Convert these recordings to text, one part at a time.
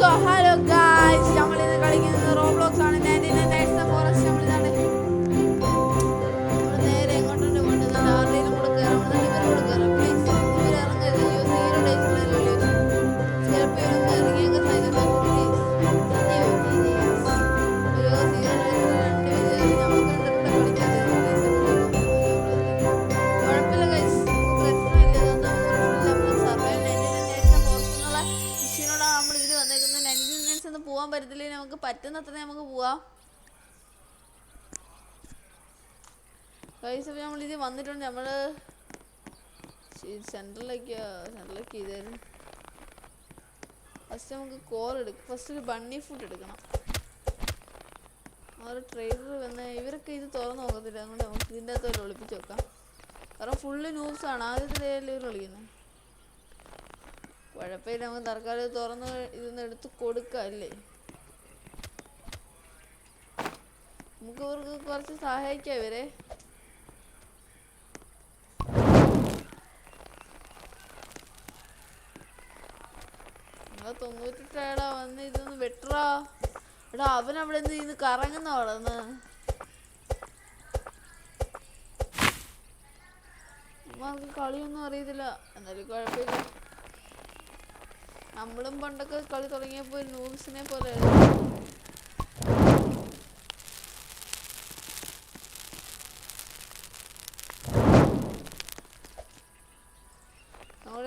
So hello guys, നമ്മളിന്ന് കളിക്കുന്നത് Roblox ആണ്. 99 Nights in the Forest. നമ്മൾ നേരെ എങ്ങോട്ടുണ്ട് പോകേണ്ടത്? ആരുടെയും കൂടെ കയറാം. ഇവരും കൂടെ കയറാം. പ്ലീസ് ഇവർ ഇറങ്ങരുത്. അയ്യോ 0 days ചിലപ്പോൾ ഇവരൊന്നും ഇറങ്ങിയൊക്കെ സൈലന്റ് ആക്കും. പ്ലീസ് അയ്യോ 0 days നമുക്ക് കണ്ടിട്ട് കളിക്കാൻ കുഴപ്പമില്ല ഗൈസ്, പ്രശ്നമില്ല. നമ്മൾ survive 99 Nights in the Forest എന്നുള്ള മിഷീനോടാണ് നമ്മൾ ഇതിൽ വന്നേക്കുന്നത്. 99 Nights ഒന്ന് പോകാൻ പറ്റത്തില്ലെങ്കിൽ നമുക്ക് പറ്റുന്നത്ര നമുക്ക് പോവാം ഗൈസ്. അപ്പോൾ നമ്മളിത് വന്നിട്ടുണ്ട്. നമ്മൾ സെൻട്രലിലേക്ക് ചെയ്തായിരുന്നു. ഫസ്റ്റ് നമുക്ക് കോർ എടുക്കാം. ഫസ്റ്റ് ഒരു ബണ്ണി ഫുഡ് എടുക്കണം. ഒരു ട്രെയിലർ വന്ന് ഇവരൊക്കെ ഇത് തുറന്ന് നോക്കത്തില്ല. അതുകൊണ്ട് നമുക്ക് ഇതിൻ്റെ അകത്ത് ഒരു ഒളിപ്പിച്ച് വെക്കാം. കാരണം ഫുള്ള് ന്യൂസാണ്. ആദ്യത്തെ ഇവർ കളിക്കുന്നത്. കുഴപ്പമില്ല, നമുക്ക് തൽക്കാലം തുറന്ന് ഇതൊന്ന് എടുത്ത് കൊടുക്കാം അല്ലേ. നമുക്ക് ഇവർക്ക് കുറച്ച് സഹായിക്കാം ഇവരെ. 98 വന്ന് ഇതൊന്ന് വെട്ടറാ. എടാ അവനവിടെ എന്ത് ചെയ്യുന്നു? കറങ്ങുന്ന വളർന്ന്. നമുക്ക് കളിയൊന്നും അറിയത്തില്ല. എന്നാലും കുഴപ്പമില്ല. നമ്മളും പണ്ടൊക്കെ കളി തുടങ്ങിയപ്പോൾ ന്യൂസിനെ പോലെ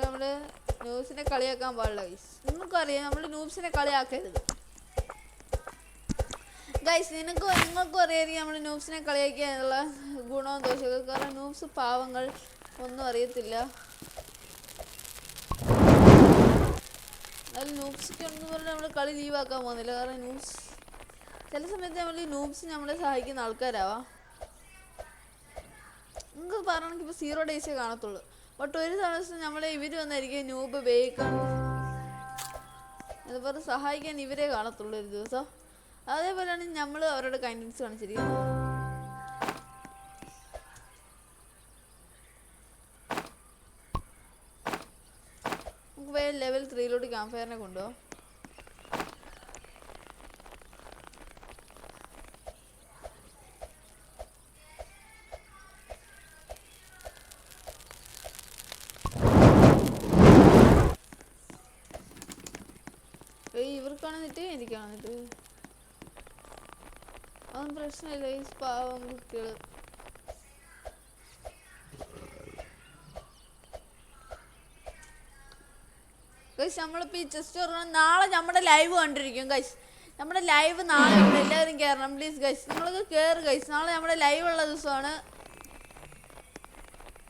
നമ്മള് ന്യൂസിനെ കളിയാക്കാൻ പാടില്ല ഗൈസ്. നിങ്ങൾക്കും അറിയാം നമ്മൾ ന്യൂസിനെ കളിയാക്കരുത് ഗൈസ്. നിങ്ങൾക്കും അറിയായിരിക്കും നമ്മൾ ന്യൂസിനെ കളിയാക്കിയുള്ള ഗുണവും ദോഷമൊക്കെ. കാരണം ന്യൂസ് പാവങ്ങൾ ഒന്നും അറിയത്തില്ല. എന്നാലും ന്യൂബ്സിക്ക് ഒന്നും പറഞ്ഞാൽ നമ്മൾ കളി ലീവാക്കാൻ പോകുന്നില്ല. കാരണം ന്യൂസ് ചില സമയത്ത് നമ്മൾ ഈ ന്യൂബ്സ് നമ്മളെ സഹായിക്കുന്ന ആൾക്കാരാവാം. നിങ്ങൾക്ക് പറയണമെങ്കിൽ ഇപ്പോൾ 0 days കാണത്തുള്ളൂ. ബട്ട് ഒരു ദിവസം നമ്മളെ ഇവർ വന്നായിരിക്കും ന്യൂബ് ബേക്കാൻ അതുപോലെ സഹായിക്കാൻ ഇവരെ കാണത്തുള്ളൂ ഒരു ദിവസം. അതേപോലെയാണ് നമ്മൾ അവരുടെ കൈൻഡ്നസ് കാണിച്ചിരിക്കുന്നത്. നമുക്ക് വേറെ ലെവൽ 3 ക്യാമ്പ് ഫയറിനെ കൊണ്ടുപോകാം. ഇവർക്കാണെന്നിട്ട് എനിക്കാണെന്നിട്ട് അതൊന്നും പ്രശ്നമില്ല. ഈ പാവം കുട്ടികൾ ഗൈസ്. നമ്മളിപ്പോൾ ഈ ചെസ്റ്റ് തുറക്കണം. നാളെ നമ്മുടെ ലൈവ് കണ്ടിരിക്കും ഗൈസ്. നമ്മുടെ ലൈവ് നാളെ ഉണ്ട്. എല്ലാവരും കയറണം പ്ലീസ് ഗൈസ്. നിങ്ങളൊക്കെ കയറ് ഗൈസ്. നാളെ നമ്മുടെ ലൈവ് ഉള്ള ദിവസമാണ്.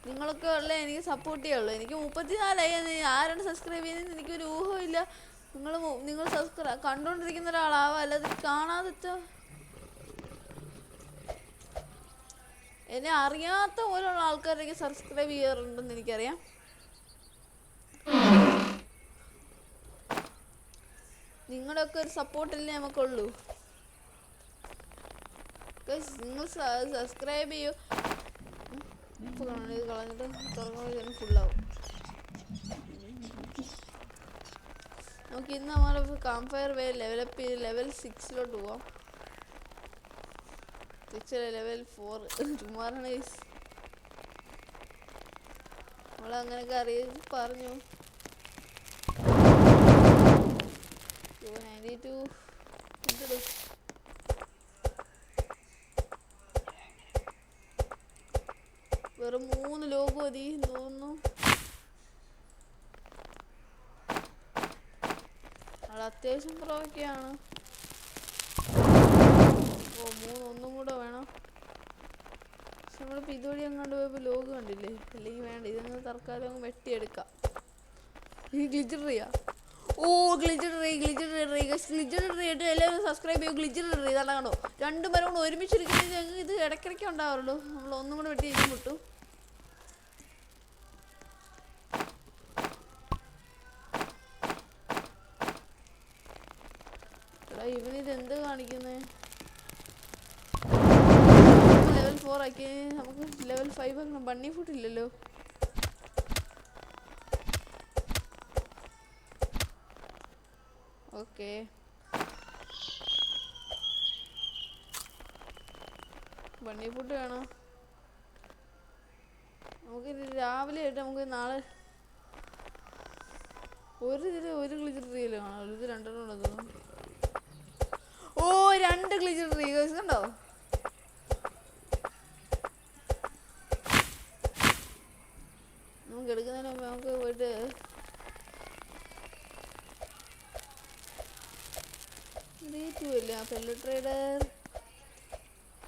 നിങ്ങളൊക്കെ ഉള്ള എനിക്ക് സപ്പോർട്ട് ചെയ്യുള്ളൂ. എനിക്ക് 34 ആരാണ് സബ്സ്ക്രൈബ് ചെയ്യുന്നത് എനിക്കൊരു ഊഹമില്ല. നിങ്ങൾ കണ്ടുകൊണ്ടിരിക്കുന്ന ഒരാളാവാം, അല്ലാതെ കാണാതെ എന്നെ അറിയാത്ത പോലുള്ള ആൾക്കാരൊക്കെ സബ്സ്ക്രൈബ് ചെയ്യാറുണ്ടെന്ന് എനിക്കറിയാം. നിങ്ങളുടെയൊക്കെ ഒരു സപ്പോർട്ടല്ലേ നമുക്കുള്ളൂ. നിങ്ങൾ സബ്സ്ക്രൈബ് ചെയ്യൂ. ഇപ്പോൾ ഇത് കളഞ്ഞിട്ട് തുറക്കുമ്പോൾ ഫുള്ളാവും. നമുക്ക് ഇന്ന് നമ്മൾ ക്യാമ്പ് ഫയർ ലെവലപ്പ് ചെയ്ത് ലെവൽ 6 പോവാം. 6 ലെവൽ 4 ചുമ്മാറാണ് ഗൈസ്. നമ്മളങ്ങനെയൊക്കെ പറഞ്ഞു. 92 വെറും 3 ലോഗോ മതി തോന്നുന്നു. അത്യാവശ്യം പ്രൊവൊക്കെയാണ്. 3 ഒന്നും കൂടെ വേണം. പക്ഷെ നമ്മളിപ്പോൾ ഇതുവഴി അങ്ങോട്ട് പോയപ്പോൾ ലോഗ് കണ്ടില്ലേ. അല്ലെങ്കിൽ വേണ്ട, ഇതൊന്ന് തൽക്കാലം അങ്ങ് വെട്ടിയെടുക്കാം. ഈ ഗ്ലിച്ചർ ട്രീയാ. ഓ ഗ്ലിച്ചർ ട്രീ ആയിട്ട് എല്ലാവരും സബ്സ്ക്രൈബ് ചെയ്യും. ഗ്ലിച്ചർ ട്രീ ഇതാണ് കണ്ടോ. 2 മരം കൊണ്ട് ഒരുമിച്ചിരിക്കുന്നത് ഞങ്ങൾക്ക് ഇത് ഇടയ്ക്കിടയ്ക്ക് ഉണ്ടാവാറുള്ളൂ. നമ്മൾ ഒന്നും കൂടെ വെട്ടി ഇതും വിട്ടു. ഇവനിത് എന്ത് കാണിക്കുന്നേ? ലെവൽ 4 ആക്കി. നമുക്ക് ലെവൽ 5 ആക്കണം. ബണ്ണി ഫുഡ് ഇല്ലല്ലോ. ഓക്കെ. ബണ്ണി ഫുഡ് വേണോ? നമുക്ക് രാവിലെ ആയിട്ട് നമുക്ക് നാളെ ഒരു ഗ്ലിച്ചർ ട്രീയിൽ കാണാം. ഇത് രണ്ടെണ്ണം ഉണ്ടെന്ന്. ഓ 2 ഗ്ലിച്ചർ ട്രീ കണ്ടോ? നമുക്ക് എടുക്കുന്നതിന് മുമ്പ് നമുക്ക് പോയിട്ട് ഇല്ല. പെല്ല ട്രേഡർ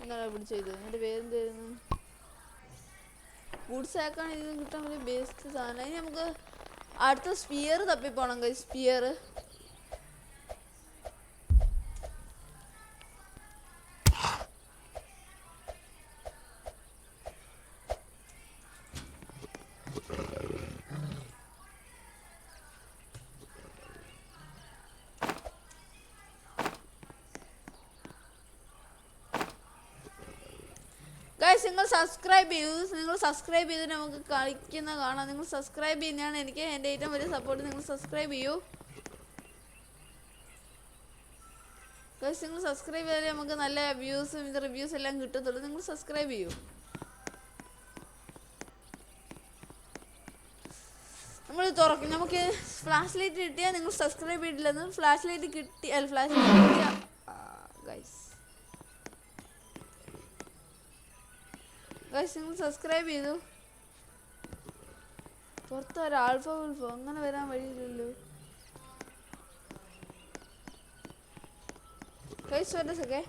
എന്താണ് പിടിച്ചത്? എൻ്റെ പേരെന്തായിരുന്നു? ഗുഡ്സ് ആക്കാണ് ഇത് കിട്ടാൻ വലിയ ബെസ്റ്റ് സാധനം. ഇനി നമുക്ക് അടുത്ത സ്പിയർ തപ്പിപ്പോണം. സ്പിയർ നിങ്ങൾ സബ്സ്ക്രൈബ് ചെയ്ത് നമുക്ക് കളിക്കുന്ന കാണാം. നിങ്ങൾ സബ്സ്ക്രൈബ് ചെയ്യുന്നതാണ് എനിക്ക് എൻ്റെ ഏറ്റവും വലിയ സപ്പോർട്ട്. നിങ്ങൾ സബ്സ്ക്രൈബ് ചെയ്യൂ ഗൈസ്. നിങ്ങൾ സബ്സ്ക്രൈബ് ചെയ്താലേ നമുക്ക് നല്ല വ്യൂസും റിവ്യൂസ് എല്ലാം കിട്ടത്തുള്ളൂ. നിങ്ങൾ സബ്സ്ക്രൈബ് ചെയ്യൂ. നമ്മൾ തുറക്കും. നമുക്ക് ഫ്ലാഷ് ലൈറ്റ് കിട്ടിയാൽ നിങ്ങൾ സബ്സ്ക്രൈബ് ചെയ്തില്ലെന്ന്. ഫ്ലാഷ് ലൈറ്റ് കിട്ടിയാൽ ഗൈസ് നിങ്ങൾ സബ്സ്ക്രൈബ് ചെയ്തു. പുറത്ത് ഒരു ആൽഫ ഉൾഫോ അങ്ങനെ വരാൻ വഴിയില്ലല്ലോ ഗൈസ്. വരസൊക്കെ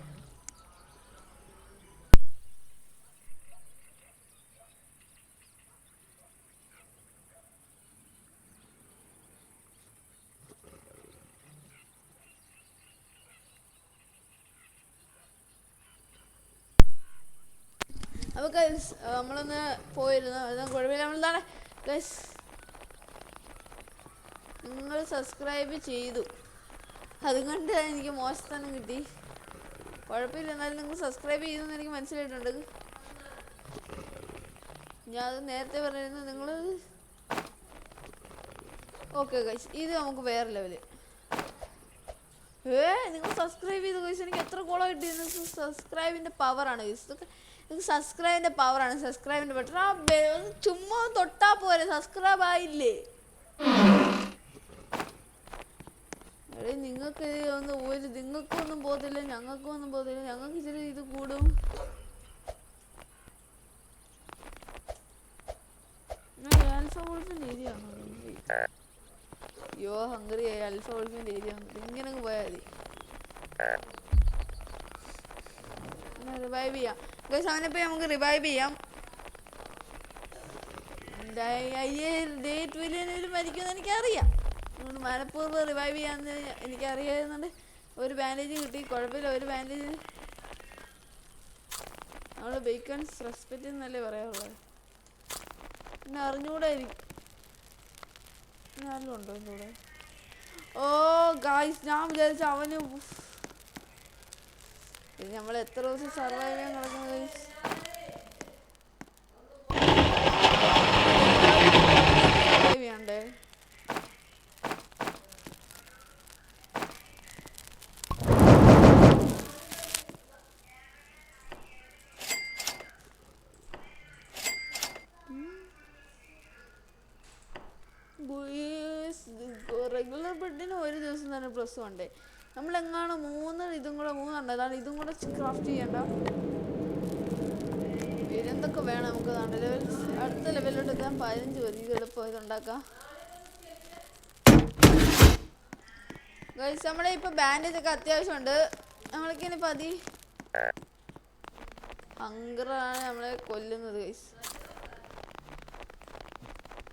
അപ്പോൾ ഗൈസ് നമ്മളൊന്ന് പോയിരുന്നു. അതൊന്നും കുഴപ്പമില്ല. നമ്മളെന്താണ് ഗൈസ് നിങ്ങൾ സബ്സ്ക്രൈബ് ചെയ്തു. അതുകൊണ്ട് എനിക്ക് മോശത്തനം കിട്ടി. കുഴപ്പമില്ല. എന്നാലും നിങ്ങൾ സബ്സ്ക്രൈബ് ചെയ്തെന്ന് എനിക്ക് മനസ്സിലായിട്ടുണ്ട്. ഞാൻ അത് നേരത്തെ പറഞ്ഞിരുന്നു. നിങ്ങൾ ഓക്കെ ഗൈസ്. ഇത് നമുക്ക് വേറെ ലെവല്. നിങ്ങൾ സബ്സ്ക്രൈബ് ചെയ്തു ഗൈസ്. എനിക്ക് എത്ര കോളം കിട്ടി. സബ്സ്ക്രൈബിൻ്റെ പവറാണ് ഗൈസ്. ഇതൊക്കെ സബ്സ്ക്രൈബിൻ്റെ പവറാണ്. സബ്സ്ക്രൈബിൻ്റെ ബട്ടൺ ചുമ്മാ തൊട്ടാ പോരെ. സബ്സ്ക്രൈബ് ആയില്ലേ? നിങ്ങൾക്ക് നിങ്ങൾക്കൊന്നും പോകത്തില്ല, ഞങ്ങൾക്കൊന്നും പോകത്തില്ല. ഞങ്ങൾക്ക് ഇച്ചിരി ഇത് കൂടും. ആൽഫ വോൾഫിൻ്റെ ഏരിയ ആണോ? അയ്യോ ഹംഗറി ആൽഫ വോൾഫിൻ്റെ ഏരിയ ഇങ്ങനെ പോയാൽ മതി. റിവൈവ് ചെയ്യാം ഗൈസ്. അവനെപ്പോൾ നമുക്ക് റിവൈവ് ചെയ്യാം. ഡേറ്റ് വലിയൊരു മരിക്കുമെന്ന് എനിക്കറിയാം. അതുകൊണ്ട് മനഃപൂർവ്വം റിവൈവ് ചെയ്യാമെന്ന് എനിക്കറിയാവുന്നുണ്ട്. ഒരു ബാൻഡേജ് കിട്ടി. കുഴപ്പമില്ല. ഒരു ബാൻഡേജ് നമ്മൾ ബേക്കൺസ് റെസ്പെക്റ്റ് എന്നല്ലേ പറയാറുള്ളത്. പിന്നെ അറിഞ്ഞുകൂടായിരിക്കും. ആരും ഉണ്ടോ എൻ്റെ കൂടെ? ഓ ഗായ്സ് ഞാൻ വിചാരിച്ച അവന് നമ്മൾ എത്ര ദിവസം സർവൈവ് ചെയ്യാൻ കിടക്കുന്നത് ഗൈസ്. ചെയ്യണ്ടേ? റെഗുലർ ബെഡിന് ഒരു ദിവസം തന്നെ പ്ലസ് വേണ്ടേ? നമ്മളെങ്ങാണ് 3 ഇതും കൂടെ 3 ഉണ്ട്. അതാണ് ഇതും കൂടെ ക്രാഫ്റ്റ് ചെയ്യണ്ട. എന്തൊക്കെ വേണം നമുക്ക്? അടുത്ത ലെവലിലോട്ട് എത്താൻ 15 മതി. ഇത് എളുപ്പം ഇതുണ്ടാക്കാം ഗൈസ്. നമ്മളെ ഇപ്പം ബാൻഡേജ് ഒക്കെ അത്യാവശ്യമുണ്ട്. നമ്മൾക്കിനി ഹങ്കറാണ് നമ്മളെ കൊല്ലുന്നത് ഗൈസ്.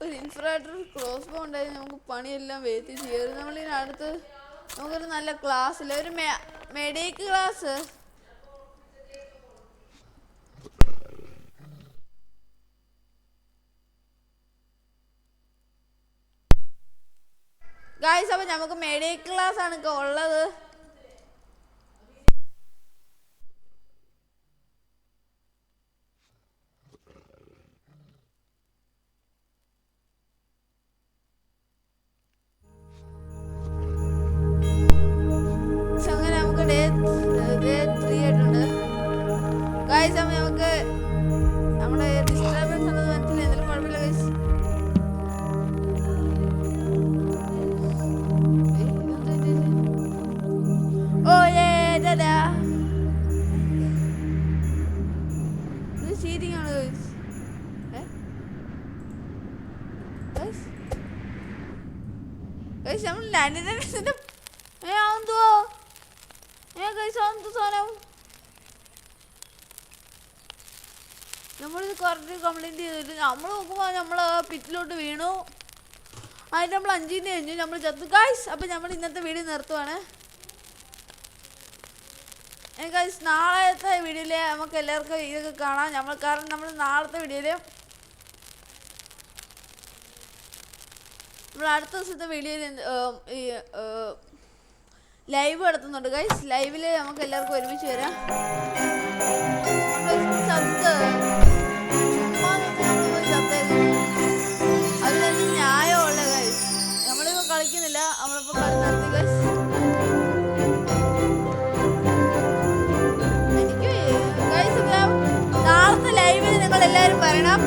ഒരു ഇൻഫ്രാക്ടർ ക്രോസ് ബോ ഉണ്ടായിരുന്നു. നമുക്ക് പണിയെല്ലാം വേത്തി ചെയ്യാറ്. നമ്മളിനി അടുത്ത് നമുക്കൊരു നല്ല ക്ലാസ്സിൽ ഒരു മെഡിക്ക് ക്ലാസ് ഗായ്സ്. അപ്പം നമുക്ക് മെഡിക്ക് ക്ലാസ് ആണ് ഇപ്പോൾ ഉള്ളത്. എന്തുവാ സാധനം നമ്മളിത് കറക്റ്റ് കംപ്ലൈൻറ്റ് ചെയ്തിട്ട് നമ്മൾ നോക്കുമ്പോൾ നമ്മൾ പിറ്റിലോട്ട് വീണു. അതിന് നമ്മൾ 5 കഴിഞ്ഞു, നമ്മൾ ചത്തു ഗൈസ്. അപ്പം നമ്മൾ ഇന്നത്തെ വീഡിയോ നിർത്തുവാണ് ഗൈസ്. നാളത്തെ വീഡിയോയിൽ നമുക്ക് എല്ലാവർക്കും ഇതൊക്കെ കാണാം. കാരണം നമ്മൾ നാളത്തെ വീഡിയോയിൽ നമ്മൾ അടുത്ത ദിവസത്തെ വീഡിയോയിൽ ഈ ലൈവ് നടത്തുന്നുണ്ട് ഗൈസ്. ലൈവിൽ നമുക്ക് എല്ലാവർക്കും ഒരുമിച്ച് വരാം. അതിനൊന്നും ന്യായമുള്ള ഗൈസ്. നമ്മളിപ്പോൾ കളിക്കുന്നില്ല, നമ്മളിപ്പോൾ കളി നിർത്തി ഗൈസ്. എനിക്ക് ഗൈസ് നാളത്തെ ലൈവിൽ നിങ്ങൾ എല്ലാവരും വരണം.